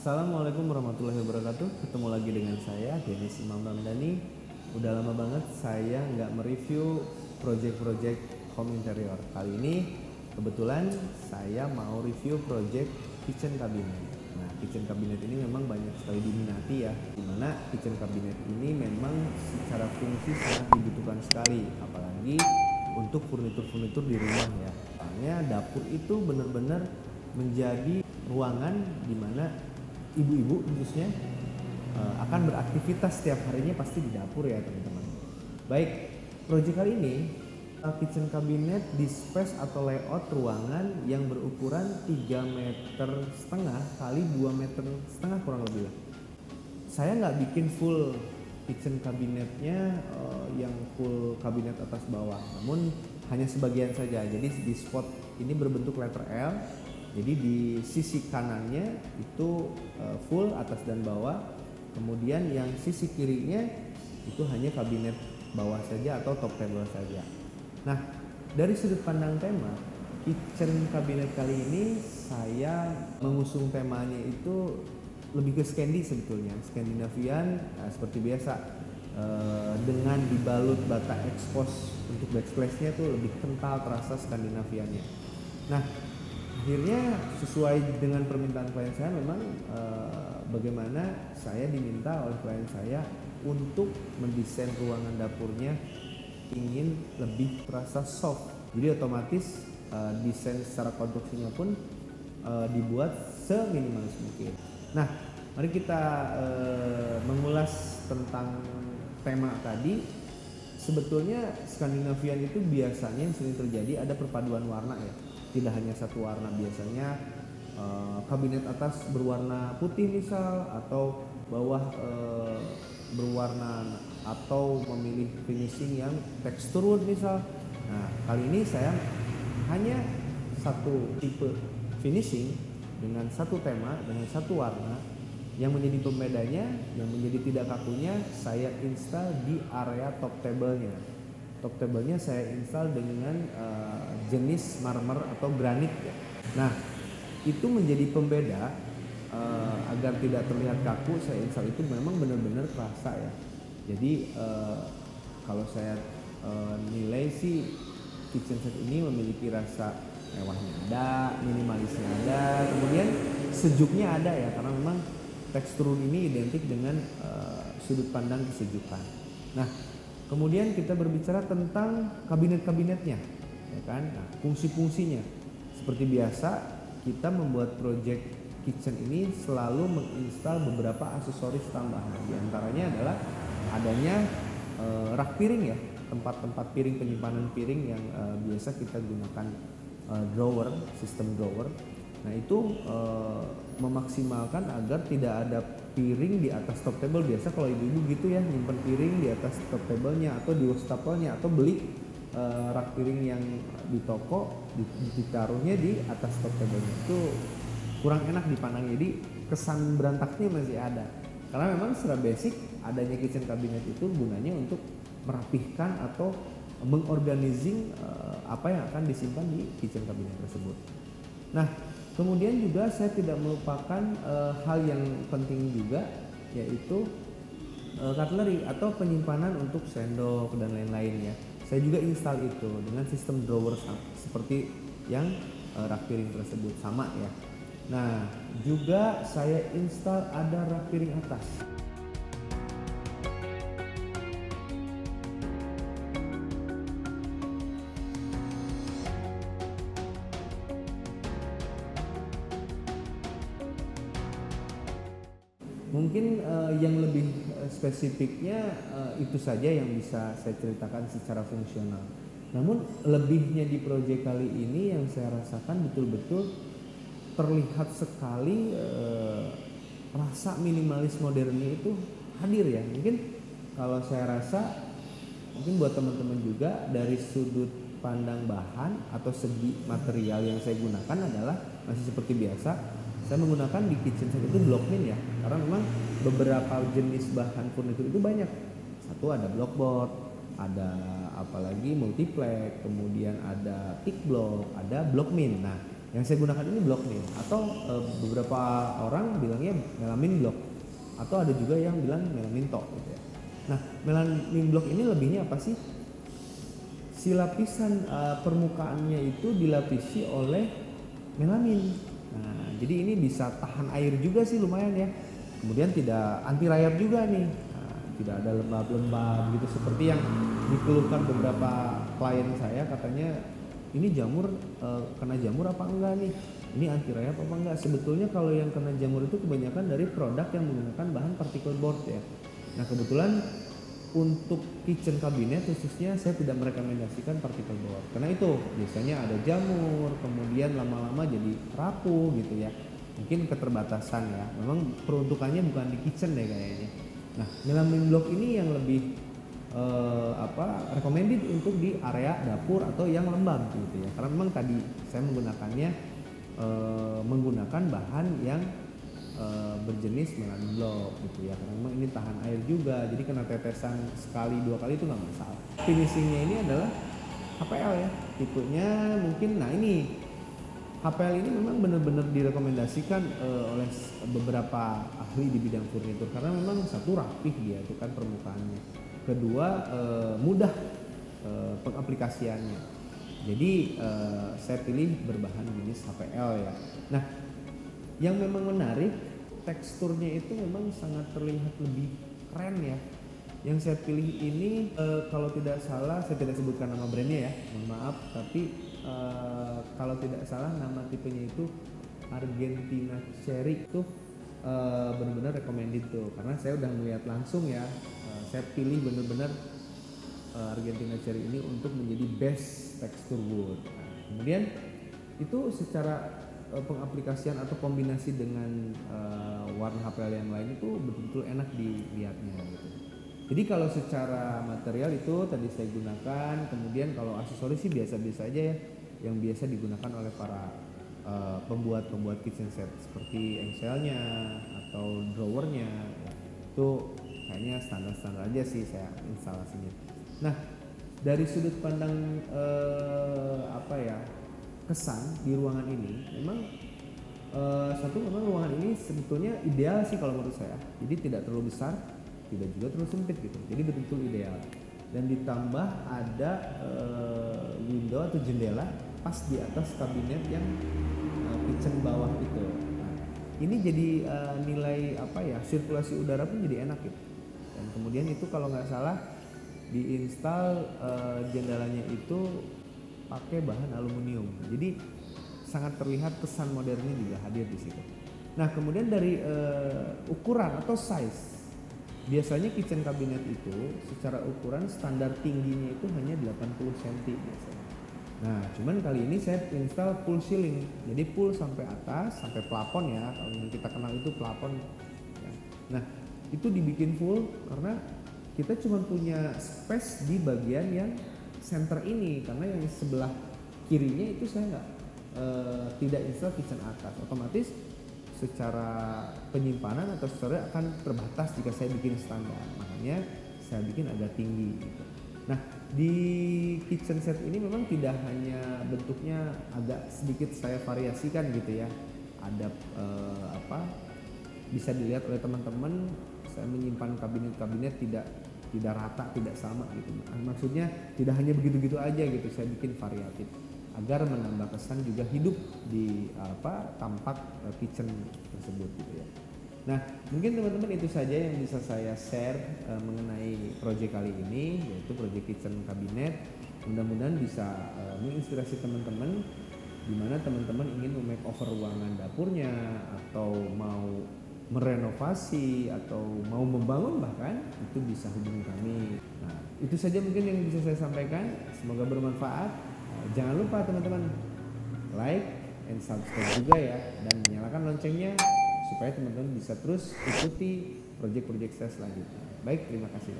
Assalamualaikum warahmatullahi wabarakatuh. Ketemu lagi dengan saya Denis Imam Ramdhani. Udah lama banget saya nggak mereview project-project home interior. Kali ini kebetulan saya mau review project kitchen cabinet. Nah, kitchen cabinet ini memang banyak sekali diminati ya, dimana kitchen cabinet ini memang secara fungsi sangat dibutuhkan sekali, apalagi untuk furnitur-furnitur di rumah ya. Soalnya dapur itu benar-benar menjadi ruangan di mana ibu-ibu khususnya akan beraktivitas setiap harinya pasti di dapur ya teman-teman. Baik, project kali ini kitchen cabinet di space atau layout ruangan yang berukuran 3,5 meter kali 2,5 meter kurang lebih lah. Saya nggak bikin full kitchen kabinetnya yang full kabinet atas bawah, namun hanya sebagian saja. Jadi di spot ini berbentuk letter L. Jadi di sisi kanannya itu full atas dan bawah, kemudian yang sisi kirinya itu hanya kabinet bawah saja atau top table saja. Nah, dari sudut pandang tema, kitchen cabinet kali ini saya mengusung temanya itu lebih ke Scandi sebetulnya, Scandinavian seperti biasa dengan dibalut bata expose untuk backsplash-nya tuh lebih kental terasa Skandinaviannya. Nah, akhirnya sesuai dengan permintaan klien saya memang bagaimana saya diminta oleh klien saya untuk mendesain ruangan dapurnya ingin lebih terasa soft, jadi otomatis desain secara konstruksinya pun dibuat seminimalis mungkin. Nah, mari kita mengulas tentang tema tadi. Sebetulnya Skandinavian itu biasanya yang sering terjadi ada perpaduan warna ya. Tidak hanya satu warna, biasanya kabinet atas berwarna putih misal, atau bawah berwarna, atau memilih finishing yang tekstur wood misal. Nah, kali ini saya hanya satu tipe finishing dengan satu tema, dengan satu warna. Yang menjadi pembedanya, yang menjadi tidak kakunya, saya install di area top table-nya. Top table-nya saya install dengan jenis marmer atau granit ya. Nah, itu menjadi pembeda agar tidak terlihat kaku. Saya install itu memang benar-benar terasa ya. Jadi kalau saya nilai sih kitchen set ini memiliki rasa mewahnya ada, minimalisnya ada, kemudian sejuknya ada ya, karena memang tekstur ini identik dengan sudut pandang kesejukan. Nah, kemudian kita berbicara tentang kabinet-kabinetnya, ya kan? Nah, fungsi-fungsinya seperti biasa kita membuat project kitchen ini selalu menginstal beberapa aksesoris tambahan. Di antaranya adalah adanya rak piring ya, tempat-tempat piring, penyimpanan piring yang biasa kita gunakan drawer, sistem drawer. Nah, itu memaksimalkan agar tidak ada piring di atas top table. Biasa kalau ibu-ibu gitu ya, nyimpen piring di atas top table-nya atau di wastafelnya, atau beli rak piring yang di toko ditaruhnya di atas top table-nya. Itu kurang enak dipandang, jadi kesan berantaknya masih ada. Karena memang secara basic adanya kitchen cabinet itu gunanya untuk merapihkan atau mengorganizing apa yang akan disimpan di kitchen cabinet tersebut. Nah, kemudian juga saya tidak melupakan hal yang penting juga, yaitu cutlery atau penyimpanan untuk sendok dan lain-lain ya. Saya juga install itu dengan sistem drawer seperti yang rak piring tersebut sama ya. Nah, juga saya install ada rak piring atas. Mungkin yang lebih spesifiknya itu saja yang bisa saya ceritakan secara fungsional. Namun lebihnya di proyek kali ini yang saya rasakan betul-betul terlihat sekali rasa minimalis modernnya itu hadir ya. Mungkin kalau saya rasa, mungkin buat teman-teman juga dari sudut pandang bahan atau segi material yang saya gunakan adalah masih seperti biasa. Saya menggunakan di kitchen set itu blockmin ya, karena memang beberapa jenis bahan furnitur itu banyak. Satu ada blockboard, ada apalagi multiplex, kemudian ada thick block, ada blockmin. Nah, Yang saya gunakan ini block nih, atau beberapa orang bilangnya melamin block, atau ada juga yang bilang melamin top gitu ya. Nah, melamin block ini lebihnya apa sih? Si lapisan permukaannya itu dilapisi oleh melamin. Nah, jadi ini bisa tahan air juga sih lumayan ya. Kemudian tidak anti rayap juga nih. Nah, tidak ada lembab-lembab gitu seperti yang dikeluhkan beberapa klien saya, katanya ini jamur kena jamur apa enggak nih? Ini anti rayap apa enggak? Sebetulnya kalau yang kena jamur itu kebanyakan dari produk yang menggunakan bahan particle board ya. Nah, kebetulan untuk kitchen cabinet khususnya saya tidak merekomendasikan particle board karena itu biasanya ada jamur, kemudian lama-lama jadi rapuh gitu ya. Mungkin keterbatasan ya. Memang peruntukannya bukan di kitchen deh kayaknya. Nah, melamin block ini yang lebih recommended untuk di area dapur atau yang lembab gitu ya. Karena memang tadi saya menggunakannya menggunakan bahan yang berjenis melamin block gitu ya, karena memang ini tahan air juga, jadi kena tetesan sekali dua kali itu nggak masalah. Finishingnya ini adalah HPL ya, tipenya mungkin. Nah, ini HPL ini memang benar-benar direkomendasikan oleh beberapa ahli di bidang furnitur karena memang satu rapih dia itu kan permukaannya, kedua mudah pengaplikasiannya. Jadi saya pilih berbahan jenis HPL ya. Nah, yang memang menarik teksturnya itu memang sangat terlihat lebih keren ya. Yang saya pilih ini kalau tidak salah, saya tidak sebutkan nama brandnya ya, mohon maaf, tapi kalau tidak salah nama tipenya itu Argentina Cherry. Itu benar-benar recommended tuh karena saya udah melihat langsung ya. Saya pilih benar-benar Argentina Cherry ini untuk menjadi best texture wood. Nah, kemudian itu secara pengaplikasian atau kombinasi dengan warna HPL yang lain itu betul-betul enak dilihatnya gitu. Jadi kalau secara material itu tadi saya gunakan, kemudian kalau aksesoris sih biasa-biasa aja ya, yang biasa digunakan oleh para pembuat kitchen set seperti engselnya atau drawernya ya. Itu kayaknya standar-standar aja sih saya instalasinya. Nah, dari sudut pandang kesan di ruangan ini memang memang ruangan ini sebetulnya ideal sih kalau menurut saya. Jadi tidak terlalu besar, tidak juga terlalu sempit gitu. Jadi betul-betul ideal. Dan ditambah ada window atau jendela pas di atas kabinet yang kitchen bawah itu. Nah, ini jadi nilai sirkulasi udara pun jadi enak gitu. Dan kemudian itu kalau nggak salah diinstal jendelanya itu pakai bahan aluminium, jadi sangat terlihat kesan modernnya juga hadir di situ. Nah, kemudian dari ukuran atau size, biasanya kitchen cabinet itu secara ukuran standar tingginya itu hanya 80 cm biasanya. Nah, cuman kali ini saya install full ceiling, jadi full sampai atas, sampai plafon ya, kalau yang kita kenal itu plafon ya. Nah, itu dibikin full karena kita cuma punya space di bagian yang center ini, karena yang sebelah kirinya itu saya tidak install kitchen atas, otomatis secara penyimpanan atau storage akan terbatas jika saya bikin standar, makanya saya bikin agak tinggi gitu. Nah, di kitchen set ini memang tidak hanya bentuknya agak sedikit saya variasikan gitu ya, ada bisa dilihat oleh teman-teman, saya menyimpan kabinet-kabinet tidak rata, tidak sama gitu. Maksudnya tidak hanya begitu-gitu aja gitu, saya bikin variatif agar menambah kesan juga hidup di tampak kitchen tersebut gitu ya. Nah, mungkin teman-teman itu saja yang bisa saya share mengenai project kali ini, yaitu project kitchen cabinet. Mudah-mudahan bisa menginspirasi teman-teman di mana teman-teman ingin memakeover ruangan dapurnya atau mau merenovasi atau mau membangun bahkan, itu bisa hubungi kami. Nah, itu saja mungkin yang bisa saya sampaikan, semoga bermanfaat. Jangan lupa teman-teman like and subscribe juga ya, dan nyalakan loncengnya supaya teman-teman bisa terus ikuti project-project saya selanjutnya. Baik, terima kasih.